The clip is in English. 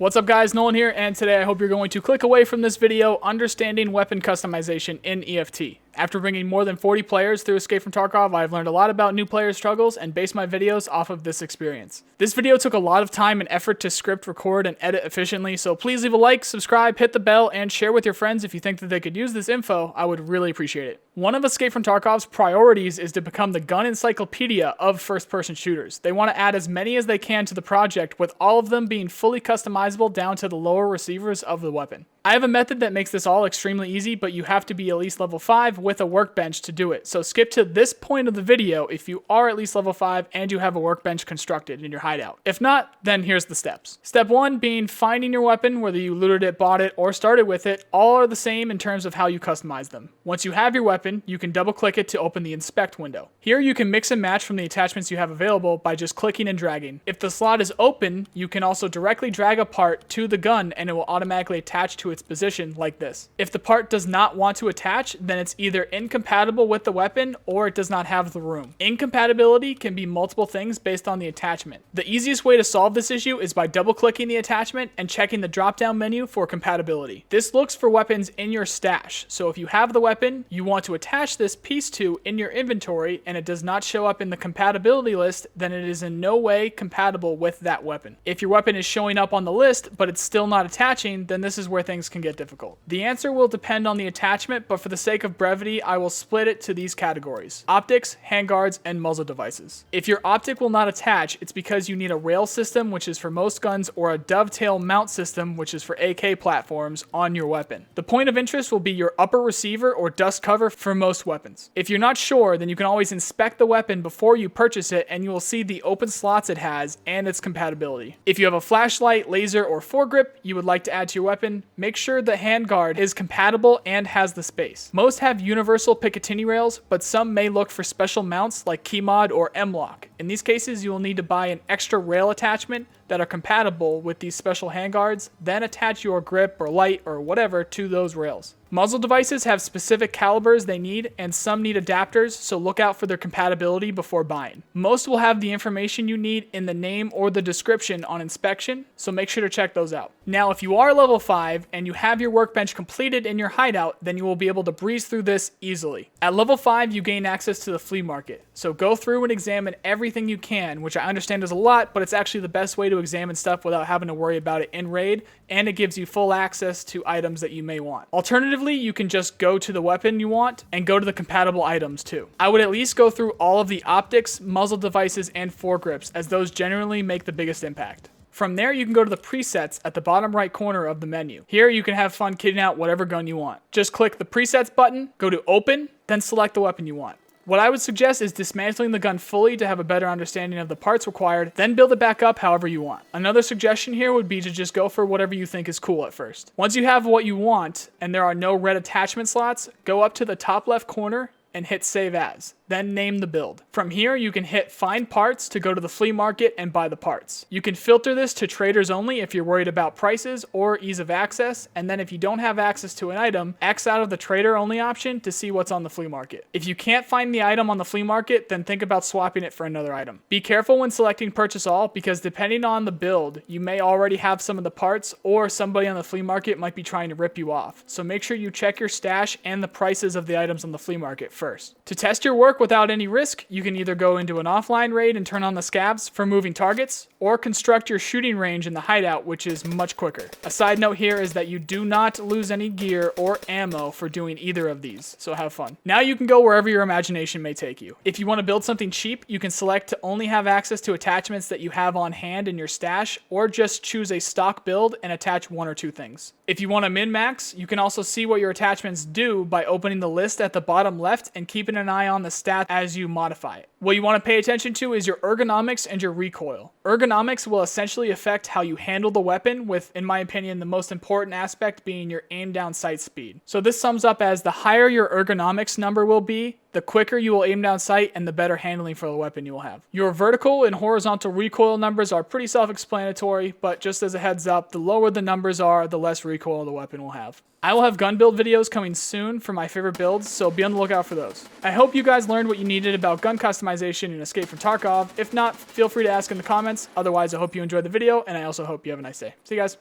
What's up guys, Nolan here, and today I hope you're going to click away from this video understanding weapon customization in EFT. After bringing more than 40 players through Escape from Tarkov, I've learned a lot about new player struggles and based my videos off of this experience. This video took a lot of time and effort to script, record, and edit efficiently, so please leave a like, subscribe, hit the bell, and share with your friends if you think that they could use this info. I would really appreciate it. One of Escape from Tarkov's priorities is to become the gun encyclopedia of first-person shooters. They want to add as many as they can to the project, with all of them being fully customizable down to the lower receivers of the weapon. I have a method that makes this all extremely easy, but you have to be at least level 5 with a workbench to do it. So skip to this point of the video if you are at least level 5 and you have a workbench constructed in your hideout. If not, then here's the steps. Step 1 being finding your weapon, whether you looted it, bought it, or started with it. All are the same in terms of how you customize them. Once you have your weapon, you can double click it to open the inspect window. Here you can mix and match from the attachments you have available by just clicking and dragging. If the slot is open, you can also directly drag a part to the gun and it will automatically attach to its position like this. If the part does not want to attach, then it's either incompatible with the weapon or it does not have the room. Incompatibility can be multiple things based on the attachment. The easiest way to solve this issue is by double clicking the attachment and checking the drop down menu for compatibility. This looks for weapons in your stash, so if you have the weapon you want to attach this piece to in your inventory and it does not show up in the compatibility list, then it is in no way compatible with that weapon. If your weapon is showing up on the list but it's still not attaching, then this is where things can get difficult. The answer will depend on the attachment, but for the sake of brevity, I will split it to these categories: optics, handguards, and muzzle devices. If your optic will not attach, it's because you need a rail system, which is for most guns, or a dovetail mount system, which is for AK platforms, on your weapon. The point of interest will be your upper receiver or dust cover for most weapons. If you're not sure, then you can always inspect the weapon before you purchase it, and you will see the open slots it has and its compatibility. If you have a flashlight, laser, or foregrip you would like to add to your weapon, make sure the handguard is compatible and has the space. Most have universal Picatinny rails, but some may look for special mounts like Keymod or M-Lock. In these cases, you will need to buy an extra rail attachment that are compatible with these special handguards, then attach your grip or light or whatever to those rails. Muzzle devices have specific calibers they need, and some need adapters, so look out for their compatibility before buying. Most will have the information you need in the name or the description on inspection, so make sure to check those out. Now, if you are level 5 and you have your workbench completed in your hideout, then you will be able to breeze through this easily. At level 5, you gain access to the Flea Market, so go through and examine everything you can, which I understand is a lot, but it's actually the best way to examine stuff without having to worry about it in raid, and it gives you full access to items that you may want. Alternatively, you can just go to the weapon you want and go to the compatible items too. I would at least go through all of the optics, muzzle devices, and foregrips, as those generally make the biggest impact. From there, you can go to the presets at the bottom right corner of the menu. Here, you can have fun kitting out whatever gun you want. Just click the presets button, go to open, then select the weapon you want. What I would suggest is dismantling the gun fully to have a better understanding of the parts required, then build it back up however you want. Another suggestion here would be to just go for whatever you think is cool at first. Once you have what you want, and there are no red attachment slots, go up to the top left corner and hit Save As. Then name the build. From here, you can hit Find Parts to go to the Flea Market and buy the parts. You can filter this to traders only if you're worried about prices or ease of access, and then if you don't have access to an item, X out of the trader only option to see what's on the Flea Market. If you can't find the item on the Flea Market, then think about swapping it for another item. Be careful when selecting Purchase All, because depending on the build, you may already have some of the parts, or somebody on the Flea Market might be trying to rip you off. So make sure you check your stash and the prices of the items on the Flea Market first. To test your work without any risk, you can either go into an offline raid and turn on the scabs for moving targets, or construct your shooting range in the hideout, which is much quicker. A side note here is that you do not lose any gear or ammo for doing either of these, so have fun. Now you can go wherever your imagination may take you. If you want to build something cheap, you can select to only have access to attachments that you have on hand in your stash, or just choose a stock build and attach 1 or 2 things. If you want to min-max, you can also see what your attachments do by opening the list at the bottom left and keeping an eye on the stat as you modify it. What you want to pay attention to is your ergonomics and your recoil. Ergonomics will essentially affect how you handle the weapon, with, in my opinion, the most important aspect being your aim down sight speed. So this sums up as the higher your ergonomics number will be, the quicker you will aim down sight and the better handling for the weapon you will have. Your vertical and horizontal recoil numbers are pretty self-explanatory, but just as a heads up, the lower the numbers are, the less recoil the weapon will have. I will have gun build videos coming soon for my favorite builds, so be on the lookout for those. I hope you guys learned what you needed about gun customization in Escape from Tarkov. If not, feel free to ask in the comments. Otherwise, I hope you enjoyed the video, and I also hope you have a nice day. See you guys.